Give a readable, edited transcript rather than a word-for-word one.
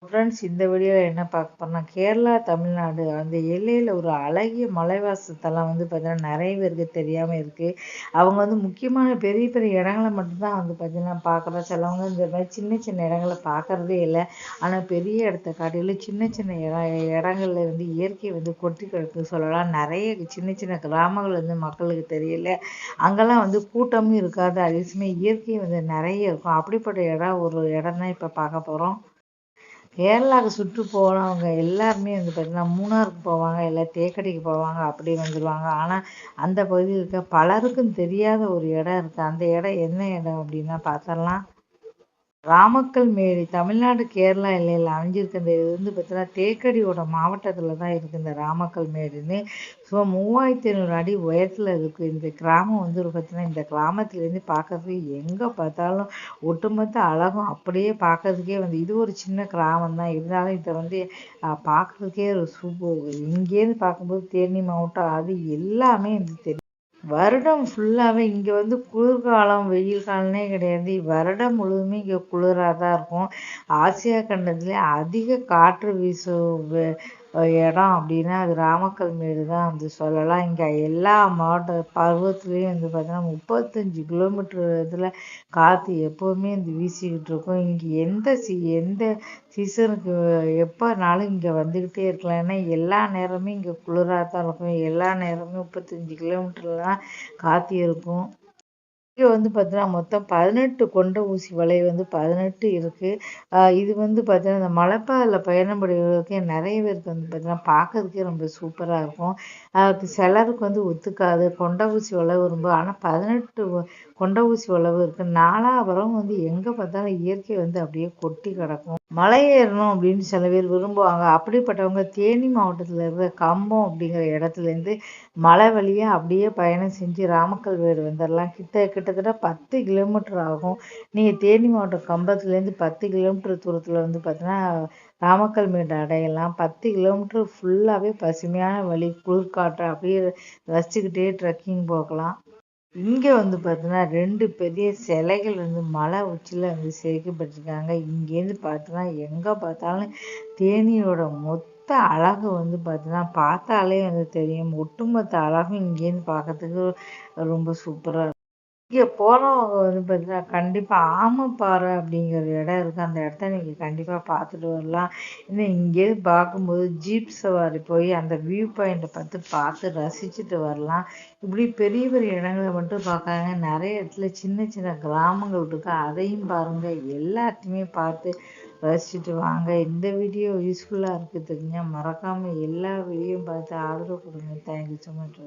Friends, இந்த வீடியோவில் என்ன பார்க்க போறோம்னா, கேரளா தமிழ்நாடு அந்த எல்லையில் ஒரு அழகிய மலைவாசத்தெல்லாம் பார்த்தீங்கன்னா நிறைய பேருக்கு தெரியாமல் இருக்குது. அவங்க முக்கியமான பெரிய பெரிய இடங்களை மட்டும்தான் பார்த்தீங்கன்னா பார்க்குறோம். சிலவங்க இந்த மாதிரி சின்ன சின்ன இடங்களை பார்க்குறதே இல்லை. ஆனால் பெரிய இடத்த காட்டிலும் சின்ன சின்ன இடங்கள்ல இயற்கை கொட்டி கிடக்கு சொல்லலாம். நிறைய சின்ன சின்ன கிராமங்கள் மக்களுக்கு தெரியல. அங்கெல்லாம் கூட்டமும் இருக்காது. அதே சமயம் இயற்கை நிறைய இருக்கும். அப்படிப்பட்ட ஒரு இடம் தான் இப்போ பார்க்க போகிறோம். கேரளாவுக்கு சுற்று போனவங்க எல்லாருமே பார்த்தீங்கன்னா மூணாருக்கு போவாங்க, இல்லை தேக்கடிக்கு போவாங்க, அப்படி வந்துடுவாங்க. ஆனால் அந்த பகுதியில் இருக்க பலருக்கும் தெரியாத ஒரு இடம் இருக்குது. அந்த இடம் என்ன இடம் அப்படின்னா பார்த்தரலாம். ராமக்கல் மேடு தமிழ்நாடு கேரளா எல்லையில் அமைஞ்சிருக்கு. இந்த இது பார்த்தீங்கன்னா தேக்கடியோட மாவட்டத்தில் தான் இருக்குது இந்த ராமக்கல் மேடுன்னு. ஸோ 3500 அடி உயரத்தில் இருக்குது இந்த கிராமம். பார்த்தீங்கன்னா இந்த கிராமத்துலேருந்து பார்க்கறதுக்கு எங்கே பார்த்தாலும் ஒட்டுமொத்த அழகும் அப்படியே பார்க்கறதுக்கே இது ஒரு சின்ன கிராமம் தான். இருந்தாலும் இதை பார்க்கறதுக்கே ஒரு சூப்பர். இங்கேருந்து பார்க்கும்போது தேனி மாவட்டம் அது எல்லாமே தெரியும். வருடம் ஃபுல்லாகவே இங்கே குளிர்காலம் வெயில் காலமே கிடையாது. வருடம் முழுவதுமே இங்கே குளிராக தான் இருக்கும். ஆசியா கண்டத்துலேயே அதிக காற்று வீசும் இடம் அப்படின்னா அது ராமக்கல் மேடு தான் சொல்லலாம். இங்கே எல்லா மாவட்ட பருவத்துலேயும் பார்த்தீங்கன்னா 35 கிலோமீட்டர் இதில் காற்று எப்போவுமே வீசிக்கிட்டு இருக்கும். இங்கே எந்த சீசனுக்கு எப்போனாலும் இங்கே வந்துக்கிட்டே இருக்கலாம். ஏன்னா எல்லா நேரமும் இங்கே குளிராக தான் இருக்கும். எல்லா நேரமும் 35 கிலோமீட்டரில் தான் காற்று இருக்கும். இங்கே பார்த்தீங்கன்னா மொத்தம் 18 கொண்ட ஊசி வலை 18 இருக்குது. இது பார்த்தீங்கன்னா இந்த மலைப்பாதையில் பயணம் பண்ணுறவங்களுக்கு நிறைய பேருக்கு பார்த்தீங்கன்னா பார்க்கறதுக்கே ரொம்ப சூப்பராக இருக்கும். அது சிலருக்கு ஒத்துக்காது. கொண்ட ஊசி வலை விரும்பும். ஆனால் 18 கொண்ட ஊசி வளவு இருக்குது. நாலாபுரம் எங்கே பார்த்தாலும் இயற்கை அப்படியே கொட்டி கிடக்கும். மலை ஏறணும் அப்படின்னு சில பேர் விரும்புவாங்க. அப்படிப்பட்டவங்க தேனி மாவட்டத்தில் இருக்கிற கம்பம் அப்படிங்கிற இடத்துலேருந்து மலை வழியாக அப்படியே பயணம் செஞ்சு ராமக்கல் மேடு வந்துடலாம். கிட்டத்தட்ட 10 கிலோமீட்டர் ஆகும். நீங்கள் தேனி மாவட்டம் கம்பத்துலேருந்து 10 கிலோமீட்டர் தூரத்தில் பார்த்தீங்கன்னா ராமக்கல் மேடு அடையலாம். 10 கிலோமீட்டர் ஃபுல்லாகவே பசுமையான வழி, குளிர்காற்றை அப்படியே ரசிச்சுக்கிட்டே ட்ரெக்கிங் போகலாம். இங்கே பார்த்தீங்கன்னா 2 பெரிய சிலைகள் மலை உச்சியில் செதுக்கப்பட்டிருக்காங்க. இங்கேருந்து பார்த்தோன்னா எங்கே பார்த்தாலும் தேனியோட மொத்த அழகு பார்த்தீங்கன்னா பார்த்தாலே தெரியும். ஒட்டுமொத்த அழகும் இங்கேருந்து பார்க்கறதுக்கு ரொம்ப சூப்பராக இருக்கும். இங்கே போகிறவங்க பார்த்தீங்கன்னா கண்டிப்பாக ஆமப்பாறை அப்படிங்கிற இடம் இருக்குது. அந்த இடத்த நீங்கள் கண்டிப்பாக பார்த்துட்டு வரலாம். இன்னும் இங்கேருந்து பார்க்கும்போது ஜீப் சவாரி போய் அந்த வியூ பாயிண்ட்டை பார்த்து ரசிச்சுட்டு வரலாம். இப்படி பெரிய பெரிய இடங்களை மட்டும் பார்க்காங்க. நிறைய இடத்துல சின்ன சின்ன கிராமங்கள் இருக்குது. அதையும் பாருங்கள். எல்லாத்தையுமே பார்த்து ரசிச்சுட்டு வாங்க. இந்த வீடியோ யூஸ்ஃபுல்லாக இருக்குது தெரிஞ்சால் மறக்காமல் எல்லா வீடியோவும் பார்த்து ஆதரவு கொடுங்க. Thank you so much.